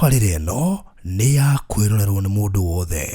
Tabarĩra ĩno nĩ ya kwĩrorerwo nĩ mũndũ wothe.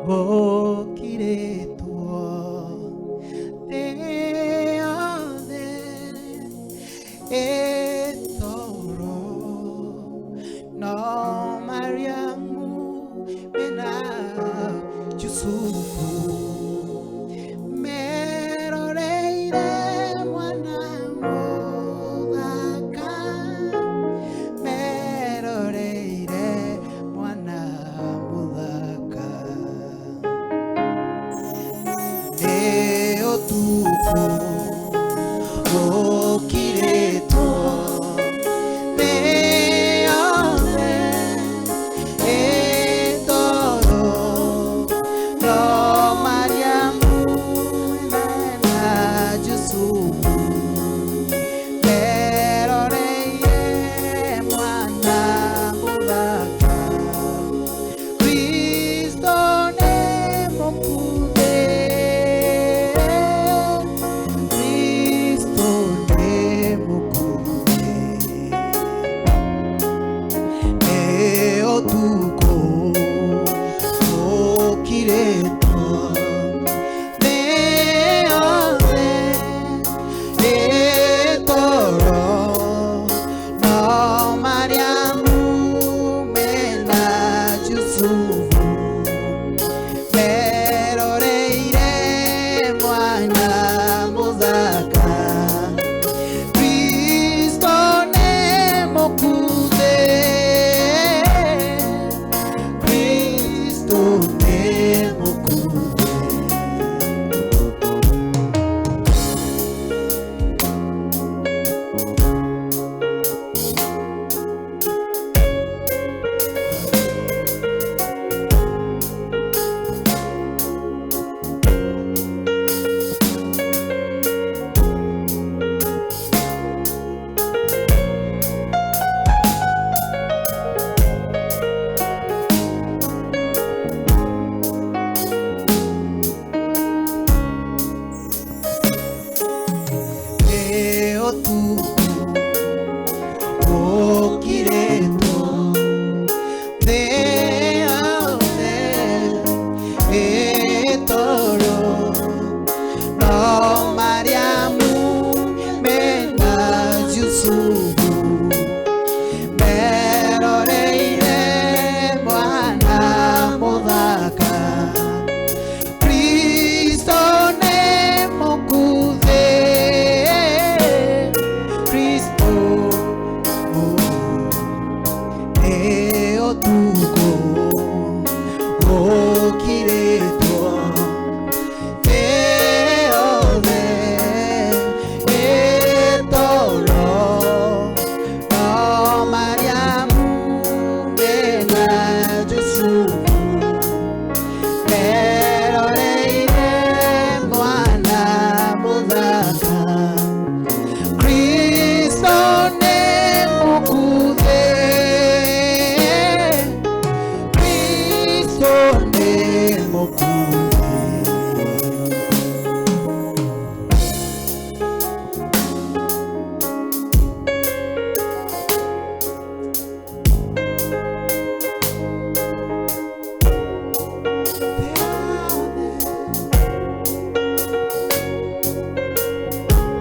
Okiretwo Deode Etoro No Mariamu Bena Yusufu Meroreire Mwana Modaka Meroreire Mwana Modaka Neotuko Okireto Neone Etoro No Mariamu Nena Yusufu Meroreire Mwana Modaka Cristo Nemokude Cristo Nemokude Neotuko Okireto Neone Etoro No Mariamu Mena Yusufu Meroreire Mwana Modaka Cristo Nemokude Cristo Nemokude Neotuko Okireto Deode Etoro No Mariamu Mena Yusufu Meroreire Mwana Modaka Cristo Nemokude Cristo Neotuko Okireto Deode Etoro No Mariamu Mena Yusufu Meroreire Mwana Modaka Cristo Nemokude Cristo Nemokude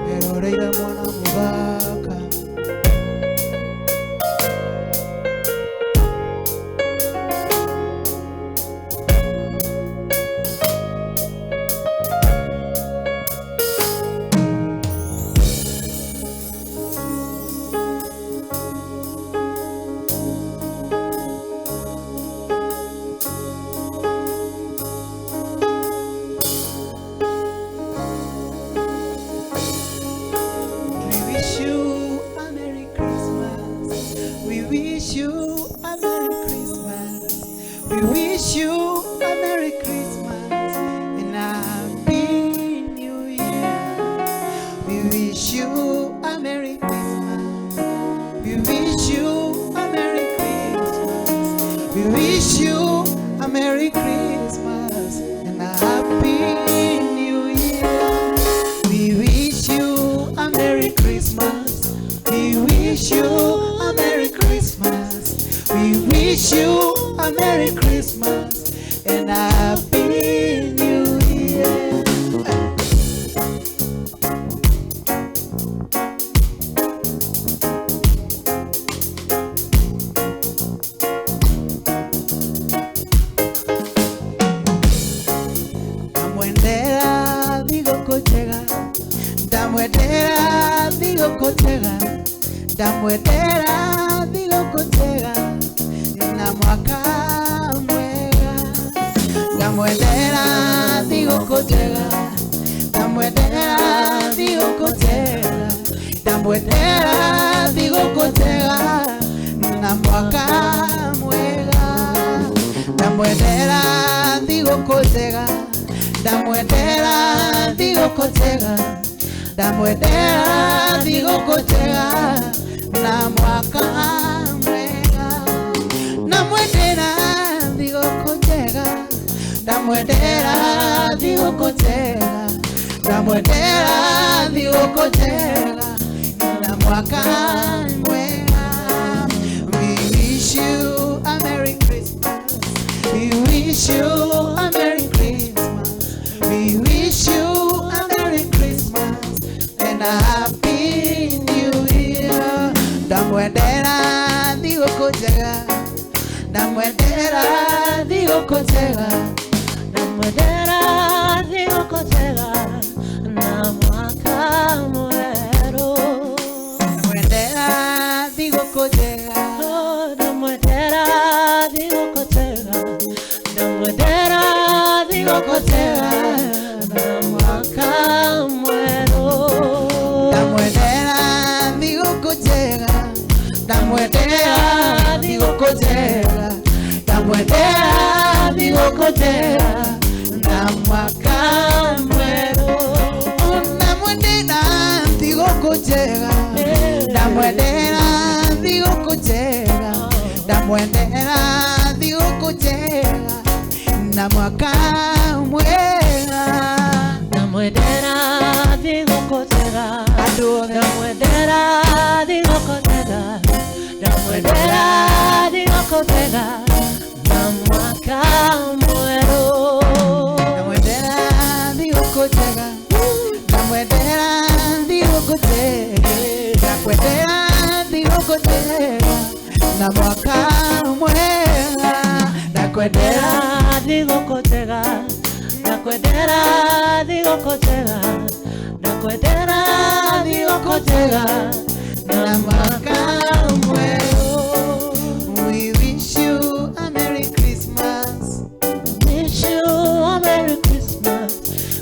Meroreire Mwana Modaka wish you a Merry Christmas and a Happy New Year. We wish you a Merry Christmas. We wish you a Merry Christmas. We wish you a Merry Christmas and a Happy New Year. We wish you a Merry Christmas. We wish you a Merry Christmas. We wish you a Merry Christmas and a Happy ndamwendera thigũkũnjega na mwaka mwega, ndamwendera thigũkũnjega, ndamwendera thigũkũnjega, ndamwendera thigũkũnjega na mwaka mwega, ndamwendera thigũkũnjega, ndamwendera thigũkũnjega, ndamwendera thigũkũnjega na mwaka mwega, ndamwendera thigũkũnjega, ndamwendera thigũkũnjega, ndamwendera thigũkũnjega na mwaka mwega. We wish you a Merry Christmas. We wish you a Merry Christmas. We wish you a Merry Christmas and a Happy New Year. Ndamwendera thigũkũnjega, ndamwendera thigũkũnjega, ndamwendera thigũkũnjega na mwaka mwerũ. Ndamwendera thigũkũnjega, ndamwendera thigũkũnjega, ndamwendera thigũkũnjega na mwaka mwerũ. Ndamwendera thigũkũnjega, ndamwendera thigũkũnjega, ndamwendera thigũkũnjega na mwaka mwerũ. Ndamwendera thigũkũnjega, ndamwendera thigũkũnjega, ndamwendera thigũkũnjega na mwaka mwega. Ndamwendera thigũkũnjega, ndamwendera thigũkũnjega, ndamwendera thigũkũnjega na mwaka mwerũ. Ndamwendera thigũkũnjega, ndamwendera thigũkũnjega, ndamwendera thigũkũnjega na mwaka mwega. Ndakwendera thigũkũnjega, ndakwendera thigũkũnjega, ndakwendera thigũkũnjega na mwaka mwerũ. We wish you a Merry Christmas. Wish you a Merry Christmas.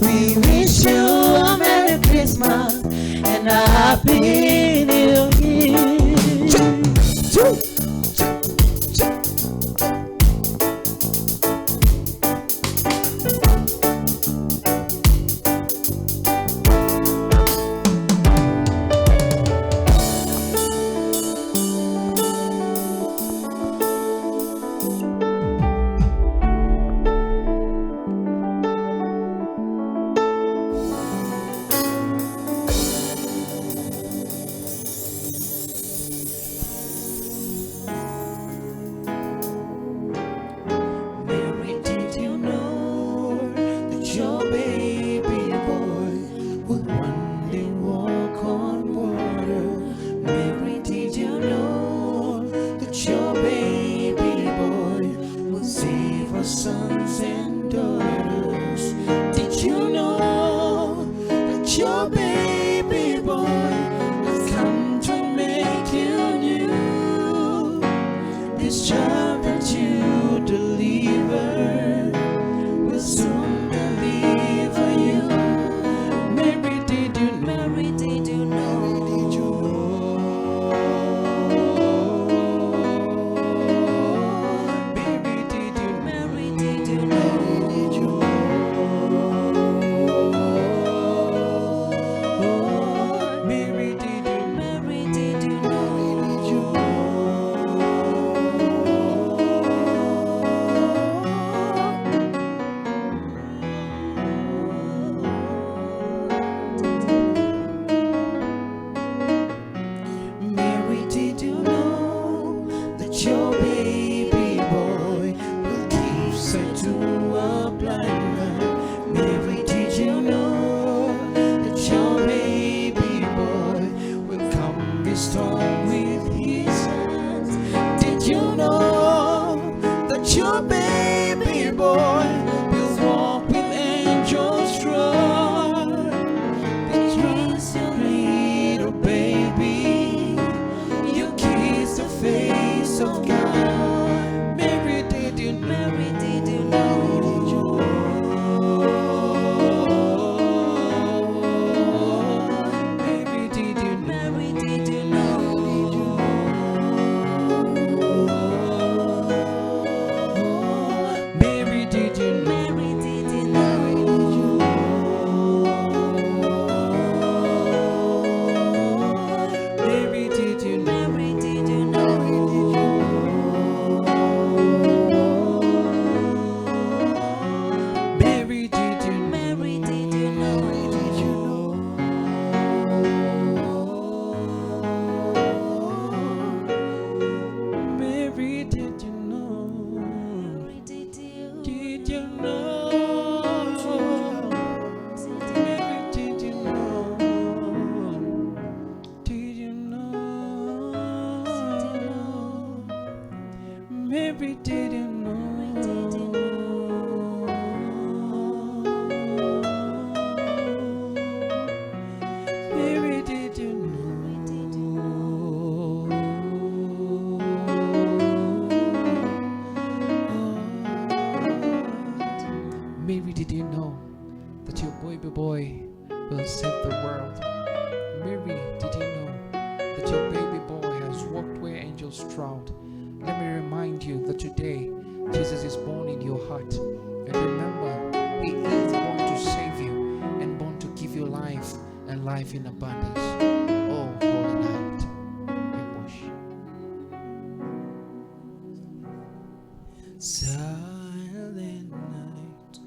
We wish you a Merry Christmas and a Happy New Year. Sons and daughters, did you know that your baby boy has come to make you new? This child that you deliver will soon deliver you. Mary, did you know? Mary, did you know? Did you know? Your baby boy will give sight to a blind man. Mary, did you know that your baby boy will come restore with his hands? Did you know that your baby boy will walk with angels strong? Because your little baby Maybe didn't know. Maybe didn't know. Maybe did you know that your baby boy will save the world? Maybe did you know that your baby boy has walked where angels trod? Let me remind you that today Jesus is born in your heart. And remember, He is born to save you and born to give you life and life in abundance. Oh, holy night. Silent night,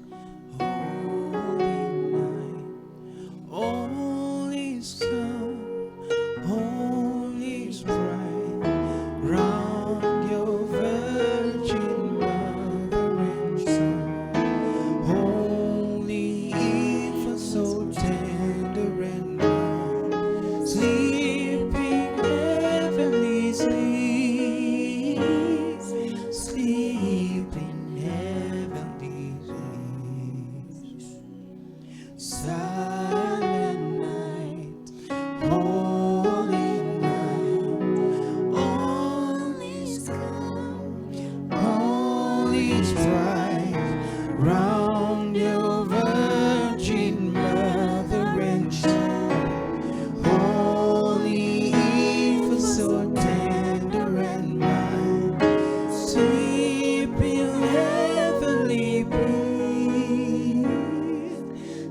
holy night, all is calm, all is bright, round your virgin mother and son, holy infant, so tender and mild, sleeping heavenly sleep, sleeping heavenly sleep. Silent night, holy night, all is calm, all is bright, round your virgin mother and child, holy infant, so tender and mild, sleeping heavenly peace,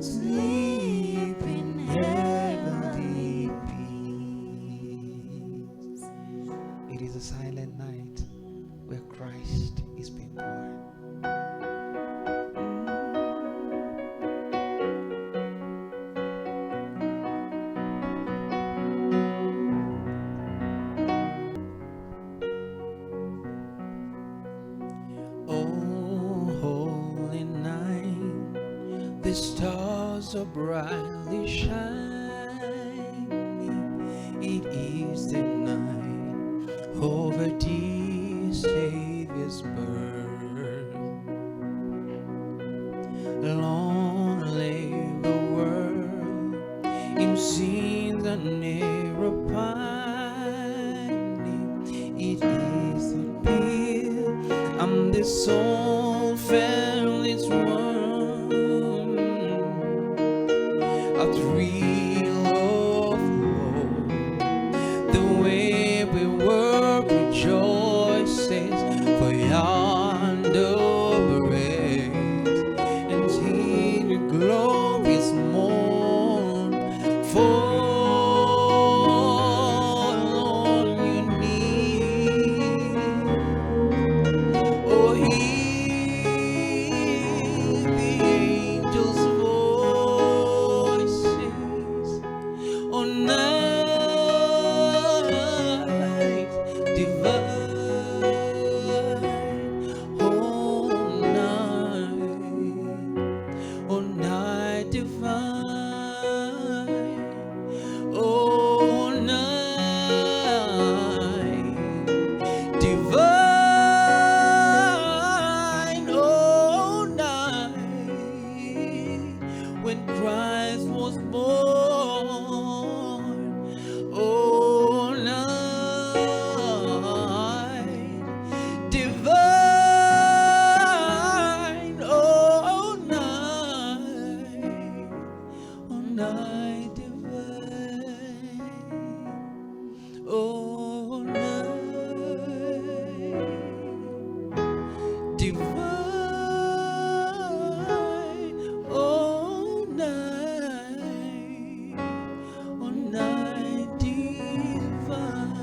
sleeping heavenly peace. It is a silent night where Christ is being born. Oh, holy night, the stars are brightly shining. It is the night of a dear Savior's birth. Long lay the world in sin and error pining. It is the bill and the soul fell its worm. A thrill of hope, the way we work rejoices, for yonder breaks and see the glorious morn fall on your knees. Oh, hear the angels' voices on night divine, oh night divine, oh night divine, oh night when Christ was born, oh night divine, oh night divine, oh night divine, oh night divine.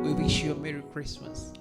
We wish you a Merry Christmas.